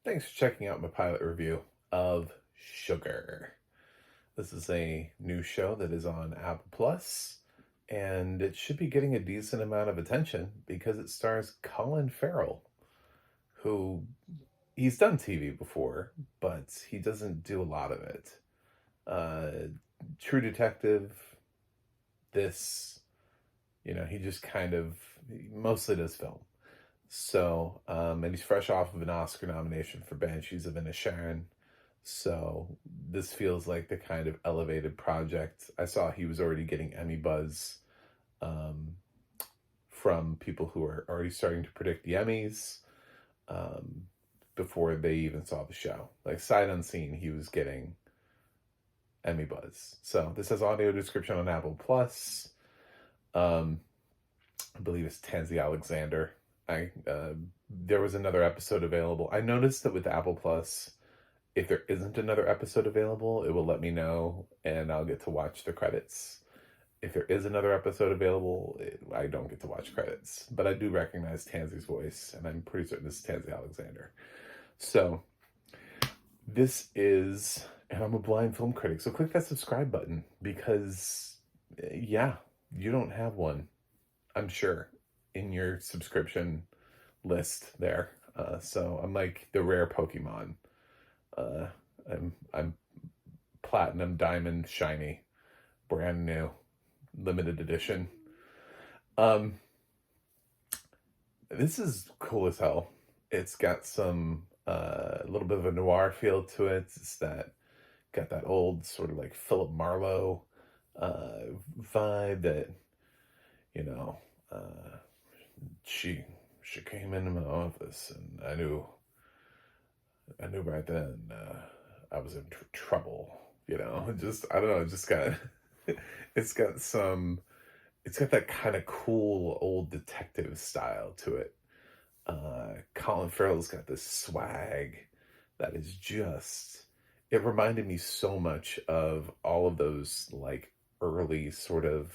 Thanks for checking out my pilot review of Sugar. This is a new show that is on Apple Plus, and it should be getting a decent amount of attention because it stars Colin Farrell, who he's done TV before, but he doesn't do a lot of it. Uh, True Detective, this, he just he mostly does film. So, and he's fresh off of an Oscar nomination for Banshees of Inisherin. So this feels like the kind of elevated project. I saw he was already getting Emmy buzz um, from people who are already starting to predict the Emmys um, before they even saw the show. Like sight unseen, he was getting Emmy buzz. So this has audio description on Apple Plus. I believe it's Tansy Alexander. There was another episode available. I noticed that with Apple Plus, if there isn't another episode available, it will let me know and I'll get to watch the credits. If there is another episode available, I don't get to watch credits. But I do recognize Tansy's voice, and I'm pretty certain this is Tansy Alexander. So, this is, and I'm a blind film critic, so click that subscribe button because, yeah, you don't have one, I'm sure, in your subscription list there. So I'm like the rare Pokemon. I'm platinum, diamond, shiny, brand new, limited edition. This is cool as hell. It's got some a little bit of a noir feel to it. It's got that old sort of like Philip Marlowe vibe that you know. She came into my office, and I knew right then I was in trouble. Just I don't know. It just got it's got that kind of cool old detective style to it. Colin Farrell's got this swag that is just. It reminded me so much of all of those like early sort of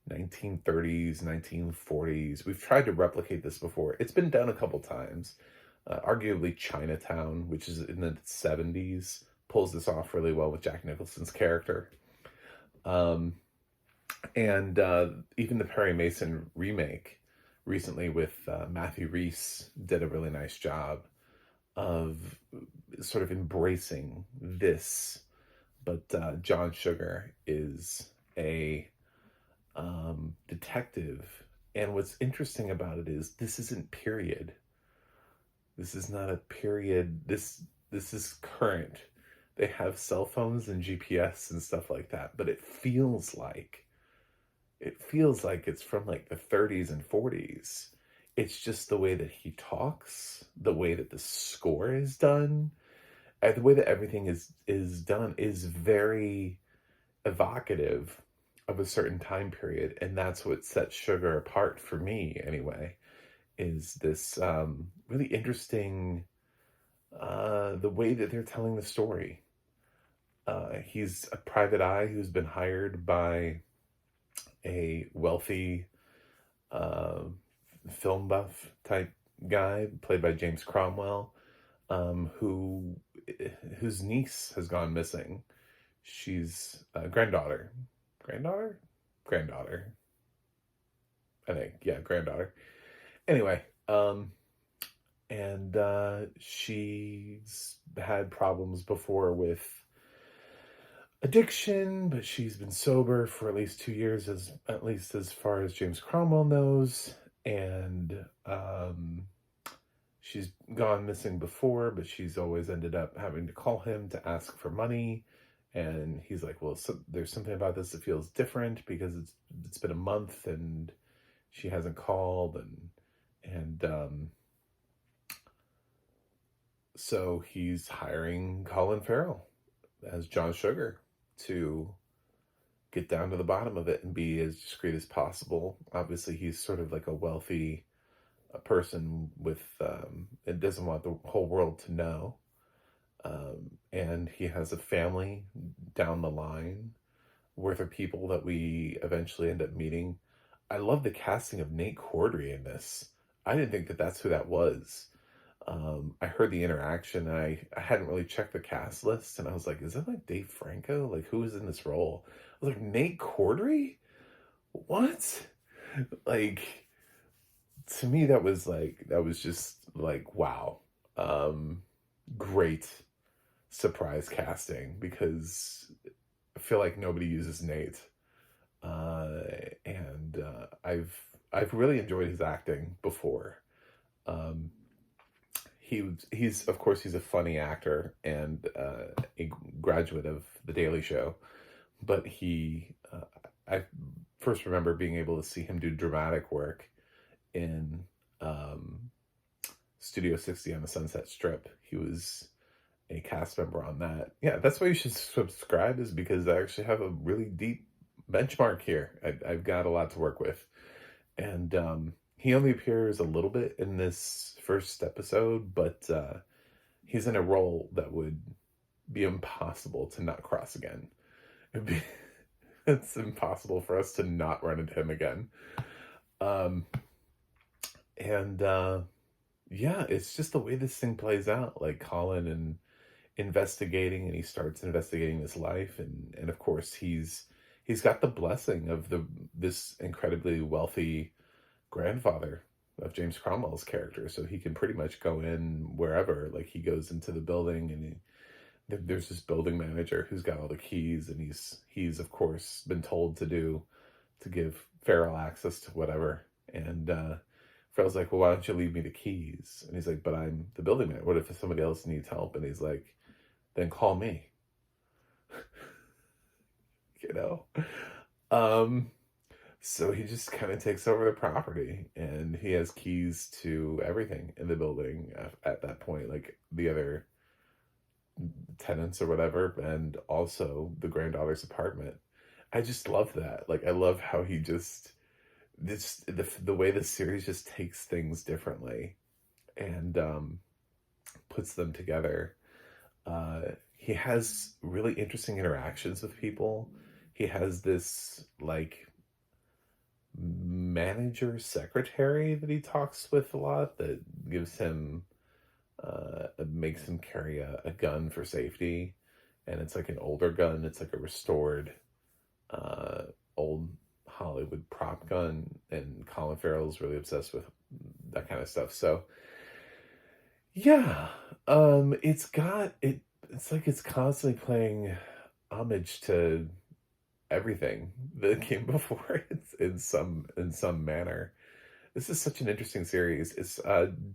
1930s, 1940s. We've tried to replicate this before. It's been done a couple times. Arguably Chinatown, which is in the 70s, pulls this off really well with Jack Nicholson's character. And even the Perry Mason remake recently with Matthew Rhys did a really nice job of sort of embracing this. But John Sugar is a detective, and what's interesting about it is this isn't period. This is not a period. This is current. They have cell phones and GPS and stuff like that, but it feels like it's from like the 30s and 40s. It's just the way that he talks, the way that the score is done, the way that everything is done is very evocative of a certain time period, and that's what sets Sugar apart for me anyway, is this really interesting the way that they're telling the story. He's a private eye who's been hired by a wealthy film buff type guy played by James Cromwell, whose niece has gone missing. She's a granddaughter, I think, yeah, granddaughter. Anyway, and she's had problems before with addiction, but she's been sober for at least 2 years, at least as far as James Cromwell knows. And she's gone missing before, but she's always ended up having to call him to ask for money. And he's like, well, there's something about this that feels different because it's been a month and she hasn't called, and so he's hiring Colin Farrell as John Sugar to get down to the bottom of it and be as discreet as possible. Obviously, he's sort of like a wealthy person with, and doesn't want the whole world to know. And he has a family down the line worth of people that we eventually end up meeting. I love the casting of Nate Corddry in this. I didn't think that that's who that was. I heard the interaction, and I hadn't really checked the cast list, and I was like, is that like Dave Franco? Like, who is in this role? I was like, Nate Corddry? What? Like, to me, that was just like, wow. Um, Great surprise casting, because I feel like nobody uses Nate. Uh, and I've really enjoyed his acting before. Um, he's of course he's a funny actor and a graduate of The Daily Show, but I first remember being able to see him do dramatic work in um, Studio 60 on the Sunset Strip. He was a cast member on that. Yeah, that's why you should subscribe, is because I actually have a really deep benchmark here. I've got a lot to work with. And he only appears a little bit in this first episode, but he's in a role that would be impossible to not cross again. It'd be, it's impossible for us to not run into him again. Um, and yeah, it's just the way this thing plays out. Like Colin and investigating, and he starts investigating his life, and of course he's got the blessing of this incredibly wealthy grandfather of James Cromwell's character, so he can pretty much go in wherever. Like, he goes into the building, and there's this building manager who's got all the keys, and he's of course been told to give Farrell access to whatever. And Farrell's like, well, why don't you leave me the keys? And he's like, but I'm the building manager. What if somebody else needs help? And he's like, then call me. you know So he just kind of takes over the property, and he has keys to everything in the building at that point, like the other tenants or whatever, and also the granddaughter's apartment. I just love that. Like, I love how he just the way the series just takes things differently, and puts them together. He has really interesting interactions with people. He has this like manager secretary that he talks with a lot, that gives him makes him carry a gun for safety, and it's like an older gun. It's like a restored uh, old Hollywood prop gun, and Colin Farrell's really obsessed with that kind of stuff. So yeah, it's like it's constantly playing homage to everything that came before it in some manner. This is such an interesting series. It's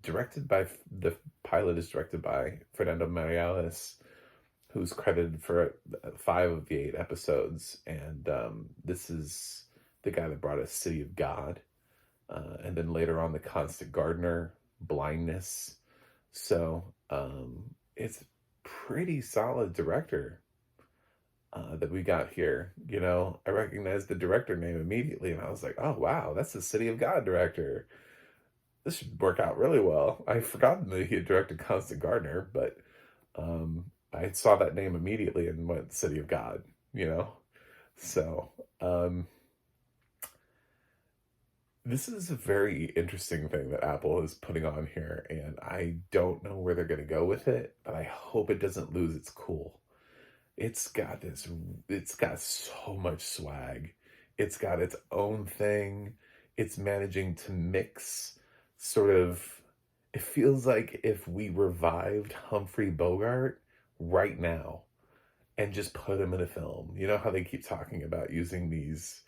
directed by the pilot is directed by Fernando Meirelees, who's credited for 5 of the 8 episodes, and this is the guy that brought us City of God, and then later on The Constant Gardener, Blindness. So it's pretty solid director that we got here. I recognized the director name immediately, and I was like, oh wow, that's the City of God director. This should work out really well. I forgotten that he had directed Constant Gardener, but I saw that name immediately and went City of God. So this is a very interesting thing that Apple is putting on here, and I don't know where they're going to go with it, but I hope it doesn't lose its cool. It's got so much swag. It's got its own thing. It's managing to mix sort of, it feels like if we revived Humphrey Bogart right now and just put him in a film. You know how they keep talking about using these,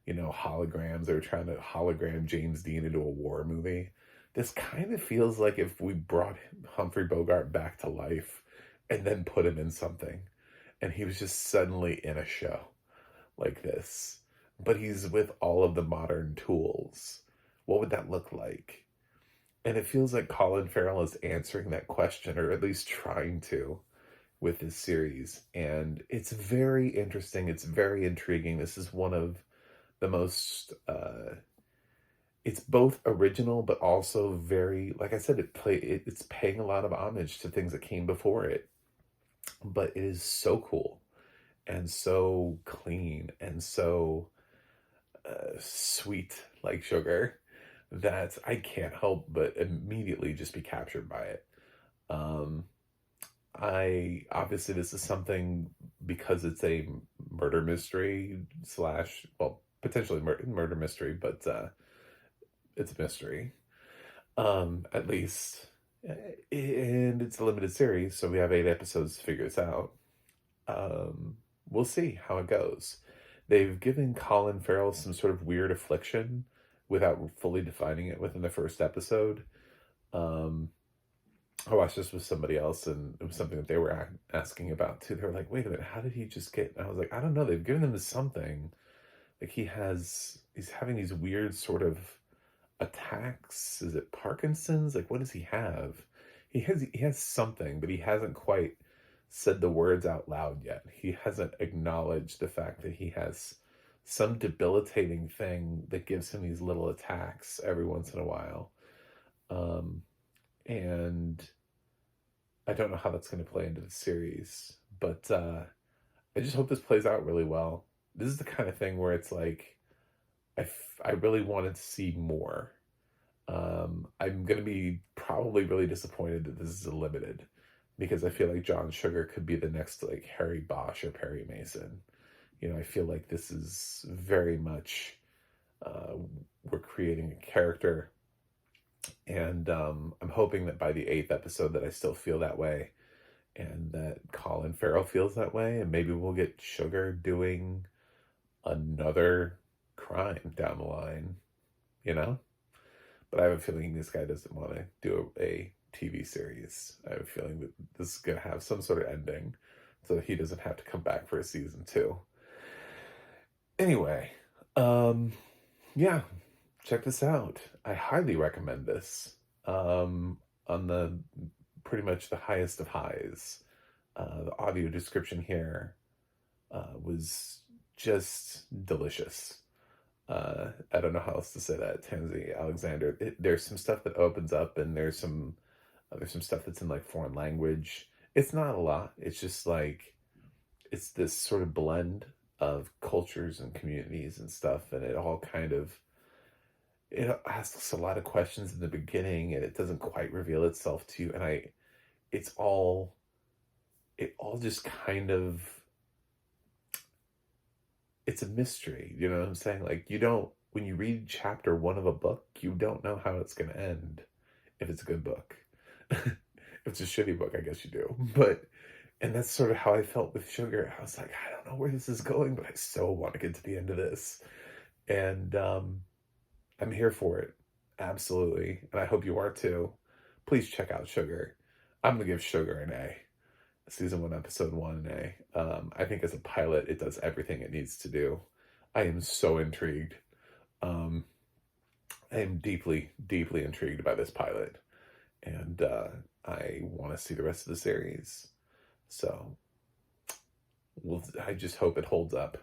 holograms. They're trying to hologram James Dean into a war movie. This kind of feels like if we brought Humphrey Bogart back to life and then put him in something, and he was just suddenly in a show like this, but he's with all of the modern tools. What would that look like? And it feels like Colin Farrell is answering that question, or at least trying to, with this series. And it's very interesting. It's very intriguing. This is one of the most, it's both original, but also very, like I said, it's paying a lot of homage to things that came before it. But it is so cool and so clean and so sweet, like sugar, that I can't help but immediately just be captured by it. Um, obviously this is something, because it's a murder mystery slash, well, potentially murder mystery, but it's a mystery, at least. And it's a limited series, so we have 8 episodes to figure this out. Um, we'll see how it goes. They've given Colin Farrell some sort of weird affliction without fully defining it within the first episode. Um, I watched this with somebody else, and it was something that they were asking about too. They were like, "Wait a minute, how did he just get?" And I was like, "I don't know. They've given him something. Like he's having these weird sort of attacks. Is it Parkinson's? Like, what does he have? He has something, but he hasn't quite said the words out loud yet. He hasn't acknowledged the fact that he has some debilitating thing that gives him these little attacks every once in a while. Um, and I don't know how that's going to play into the series, but I just hope this plays out really well. This is the kind of thing where it's like, I really wanted to see more. I'm going to be probably really disappointed that this is a limited, because I feel like John Sugar could be the next like Harry Bosch or Perry Mason. You know, I feel like this is very much, uh, we're creating a character, and I'm hoping that by the 8th episode that I still feel that way, and that Colin Farrell feels that way, and maybe we'll get Sugar doing another crime down the line, you know? But I have a feeling this guy doesn't want to do a TV series. I have a feeling that this is going to have some sort of ending so that he doesn't have to come back for a season 2. Anyway, um, yeah, check this out. I highly recommend this. On the pretty much the highest of highs. The audio description here was just delicious. I don't know how else to say that. Tansy Alexander. There's some stuff that opens up, and there's some stuff that's in like foreign language. It's not a lot. It's just like it's this sort of blend of cultures and communities and stuff, and it asks a lot of questions in the beginning, and it doesn't quite reveal itself to you. And it's all it all just kind of, it's a mystery. You know what I'm saying? Like, you don't, when you read chapter 1 of a book, you don't know how it's going to end if it's a good book. If it's a shitty book, I guess you do. And that's sort of how I felt with Sugar. I was like, I don't know where this is going, but I so want to get to the end of this. And I'm here for it. Absolutely. And I hope you are too. Please check out Sugar. I'm going to give Sugar an A. Season 1, episode 1, an A. I think as a pilot, it does everything it needs to do. I am so intrigued. I am deeply, deeply intrigued by this pilot. And I want to see the rest of the series. So I just hope it holds up.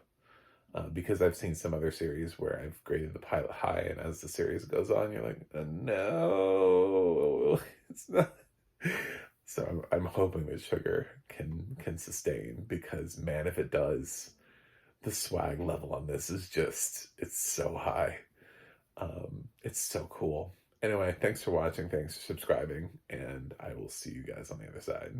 Because I've seen some other series where I've graded the pilot high, and as the series goes on, you're like, no, it's not. So I'm hoping that Sugar can sustain, because man, if it does, the swag level on this is just, it's so high. It's so cool. Anyway, thanks for watching, thanks for subscribing, and I will see you guys on the other side.